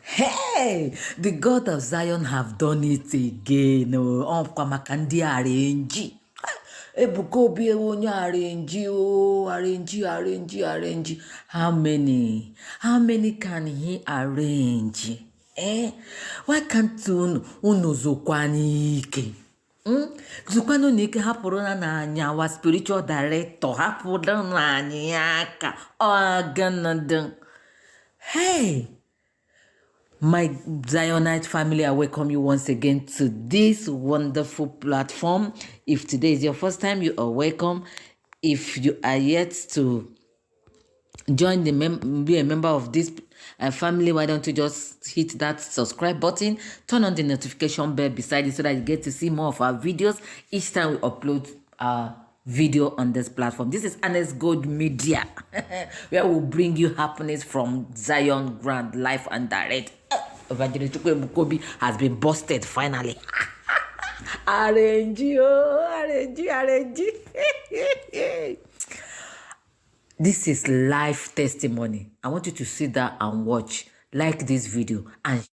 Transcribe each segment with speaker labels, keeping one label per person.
Speaker 1: Hey, the God of Zion have done it again. Oh, kwa makandi arrange. Ebuka Obi onye arrange. How many? How many can he arrange? Why can't unu zokwana ike? Zokwana n'ike hapụrụ na anyị our spiritual director hapụrụ na anyị aka ọ ganadị. Hey! My Zionite family, I welcome you once again to this wonderful platform. If today is your first time, you are welcome. If you are yet to join be a member of this family, why don't you just hit that subscribe button, turn on the notification bell beside it so that you get to see more of our videos each time we upload our video on this platform. This is Honest Gold Media, where we'll bring you happiness from Zion Grand Life and Direct. Evangelist Chukwuebuka has been busted finally. Arrange. This is life testimony. I want you to sit down and watch, like this video, and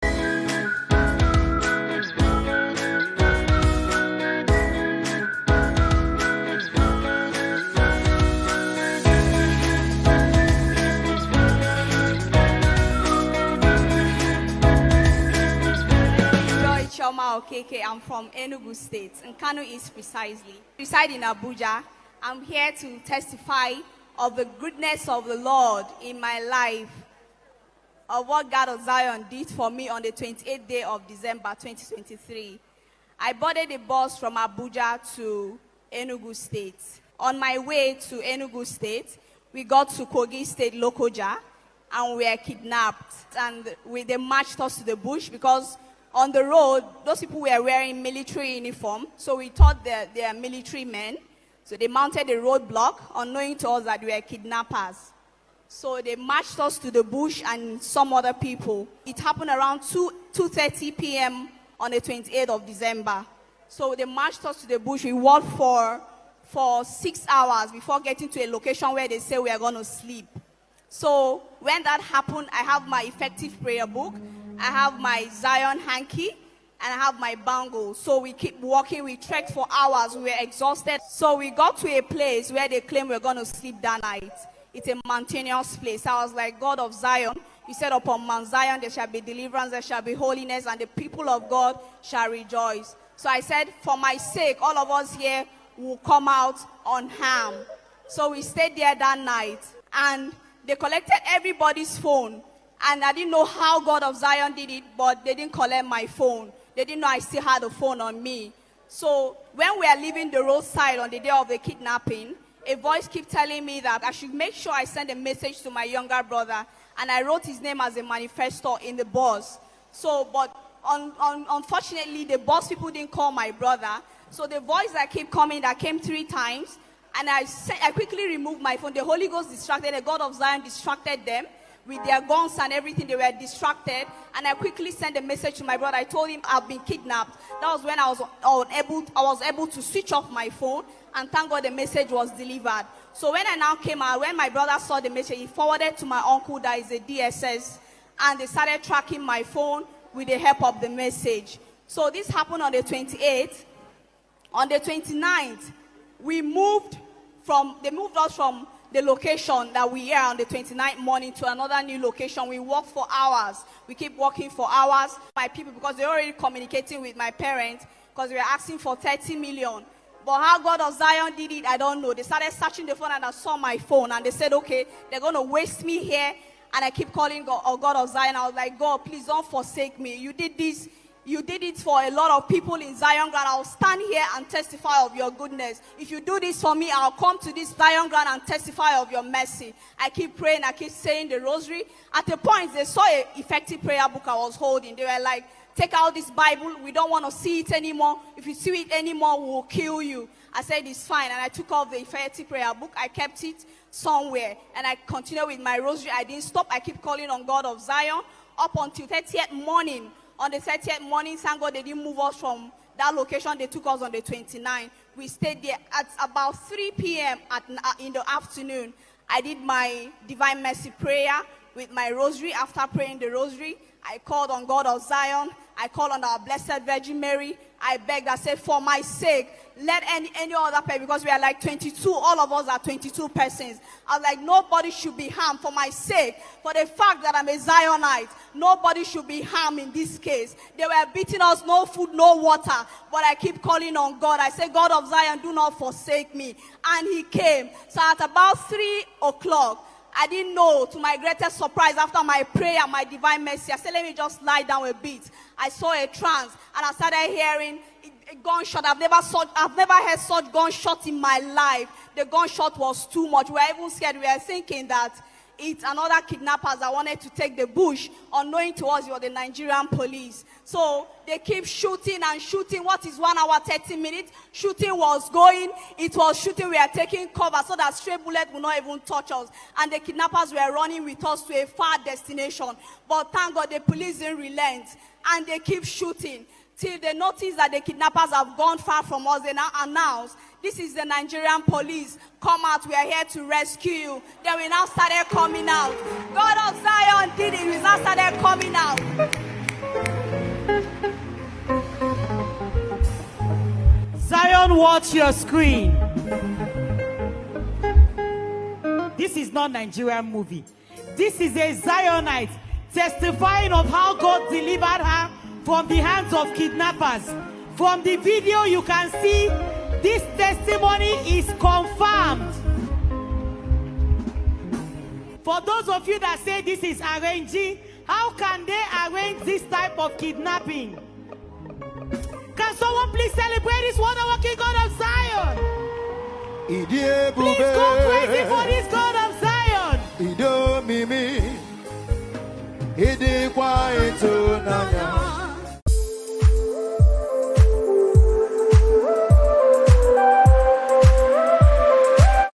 Speaker 2: Okay, I'm from Enugu State, and Kano East precisely. I reside in Abuja. I'm here to testify of the goodness of the Lord in my life, of what God of Zion did for me on the 28th day of December 2023. I boarded a bus from Abuja to Enugu State. On my way to Enugu State, we got to Kogi State, Lokoja, and we were kidnapped. And they marched us to the bush because on the road, those people were wearing military uniform, so we thought they are military men. So they mounted a roadblock, unknowing to us that we were kidnappers. So they marched us to the bush and some other people. It happened around 2:30 p.m. on the 28th of December. So they marched us to the bush. We walked for 6 hours before getting to a location where they say we are going to sleep. So when that happened, I have my effective prayer book, I have my Zion hanky, and I have my bangle. So we keep walking, we trekked for hours, we were exhausted. So we got to a place where they claim we're going to sleep that night. It's a mountainous place. I was like, God of Zion, you said upon Mount Zion there shall be deliverance, there shall be holiness, and the people of God shall rejoice. So I said, for my sake, all of us here will come out unharmed. So we stayed there that night, and they collected everybody's phone. And I didn't know how God of Zion did it, but they didn't collect my phone. They didn't know I still had a phone on me. So when we are leaving the roadside on the day of the kidnapping, a voice kept telling me that I should make sure I send a message to my younger brother. And I wrote his name as a manifesto in the bus. So, but unfortunately, the bus people didn't call my brother. So the voice that kept coming, that came 3 times, and I quickly removed my phone. The Holy Ghost distracted, the God of Zion distracted them. With their guns and everything, they were distracted. And I quickly sent a message to my brother. I told him I've been kidnapped. That was when I was able to switch off my phone. And thank God the message was delivered. So when I now came out, when my brother saw the message, he forwarded to my uncle that is a DSS. And they started tracking my phone with the help of the message. So this happened on the 28th. On the 29th, they moved us from the location that we are on the 29th morning to another new location. We walked for hours. We keep walking for hours. My people, because they're already communicating with my parents, because we were asking for 30 million. But how God of Zion did it, I don't know. They started searching the phone and I saw my phone. And they said, okay, they're going to waste me here. And I keep calling God of Zion. I was like, God, please don't forsake me. You did this. You did it for a lot of people in Zion Ground. I'll stand here and testify of your goodness. If you do this for me, I'll come to this Zion Ground and testify of your mercy. I keep praying. I keep saying the rosary. At a point, they saw an effective prayer book I was holding. They were like, take out this Bible. We don't want to see it anymore. If you see it anymore, we'll kill you. I said, it's fine. And I took off the effective prayer book. I kept it somewhere. And I continued with my rosary. I didn't stop. I keep calling on God of Zion up until 30th morning. On the 30th morning, thank God they didn't move us from that location. They took us on the 29th. We stayed there at about 3 p.m. in the afternoon. I did my Divine Mercy prayer. with my rosary. After praying the rosary, I called on God of Zion. I called on our Blessed Virgin Mary. I begged, I said, for my sake, let any other person, because we are like 22, all of us are 22 persons. I was like, nobody should be harmed for my sake. For the fact that I'm a Zionite, nobody should be harmed in this case. They were beating us, no food, no water. But I keep calling on God. I said, God of Zion, do not forsake me. And he came. So at about 3 o'clock, I didn't know, to my greatest surprise, after my prayer, my divine mercy, I said, let me just lie down a bit. I saw a trance, and I started hearing a gunshot. I've never heard such gunshot in my life. The gunshot was too much. We were even scared. We were thinking that it's another kidnappers that wanted to take the bush, unknowing to us, you're the Nigerian police. So they keep shooting and shooting. What is 1 hour, 30 minutes? Shooting was going. It was shooting. We are taking cover so that stray bullet will not even touch us. And the kidnappers were running with us to a far destination. But thank God the police didn't relent. And they keep shooting till they notice that the kidnappers have gone far from us. They now announce, this is the Nigerian police. Come out, we are here to rescue you. Then we now started coming out. God of Zion did it. We now started coming out.
Speaker 3: Zion, watch your screen. This is not Nigerian movie. This is a Zionite testifying of how God delivered her from the hands of kidnappers. From the video you can see this testimony is confirmed. For those of you that say this is arranging, how can they arrange this type of kidnapping? Can someone please celebrate this wonder-working God of Zion? Please go crazy for this God of Zion.